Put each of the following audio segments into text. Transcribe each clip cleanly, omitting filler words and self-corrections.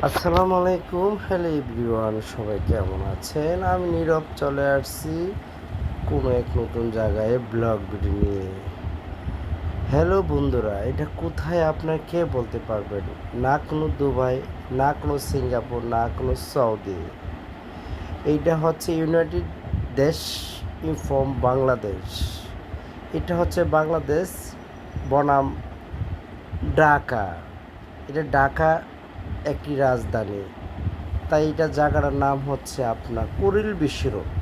আসসালামু আলাইকুম, hello everyone, সবাই কেমন আছেন? আমি নীরব চলে আসছি কোনো এক নতুন জায়গায় ব্লগ ভিডিও নিয়ে। হ্যালো বন্ধুরা, এটা কোথায় আপনার কে বলতে পারবেন? না কোনো দুবাই, না কোনো সিঙ্গাপুর, না কোনো সৌদি। এইটা হচ্ছে ইউনাইটেড দেশ ইনফর্ম বাংলাদেশ। এটা হচ্ছে বাংলাদেশ বনাম ঢাকা। এটা ঢাকা একটি রাজধানী। তাই এটা জায়গাটার নাম হচ্ছে আপনার কুড়িল বিশ্ব রোড।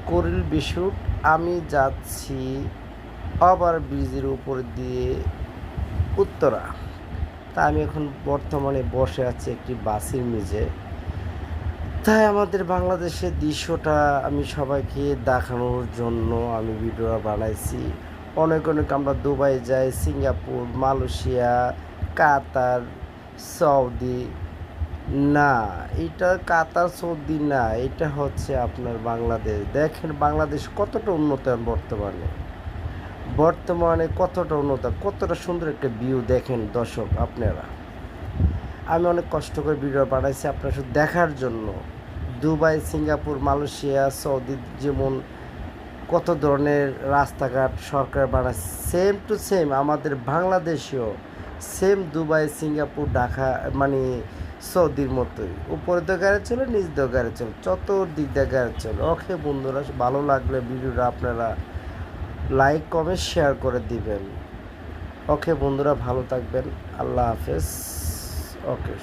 কুড়িল বিশ্ব রোড। আমি যাচ্ছি ওভার ব্রিজের উপর দিয়ে উত্তরা। তা আমি এখন বর্তমানে বসে আছি একটি বাসের মেঝে। তাই আমাদের বাংলাদেশের দৃশ্যটা আমি সবাইকে দেখানোর জন্য আমি ভিডিও বানাইছি। অনেক অনেক আমরা দুবাই যাই, সিঙ্গাপুর, মালয়েশিয়া, কাতার, সৌদি। না, এটা কাতার সৌদি না, এটা হচ্ছে আপনার বাংলাদেশ। দেখেন বাংলাদেশ কতটা উন্নত বর্তমানে, কতটা উন্নত, কতটা সুন্দর একটা ভিউ দেখেন দর্শক আপনারা। আমি অনেক কষ্ট করে ভিডিও বানাইছি আপনার শুধু দেখার জন্য। দুবাই, সিঙ্গাপুর, মালয়েশিয়া, সৌদি যেমন কত ধরনের রাস্তাঘাট সরকার বানায়, সেম টু সেম আমাদের বাংলাদেশেও সেম দুবাই, সিঙ্গাপুর, ঢাকা মানে সৌদির মতোই। উপরে তো গাড়ি চলে, নিচ দিয়ে গাড়ি চলে, চতুর্দিক দিয়ে গাড়ি চলে। ওকে বন্ধুরা, ভালো লাগলে ভিডিওটা আপনারা লাইক কমেন্ট শেয়ার করে দিবেন। ওকে বন্ধুরা, ভালো থাকবেন। আল্লাহ হাফেজ। ওকে।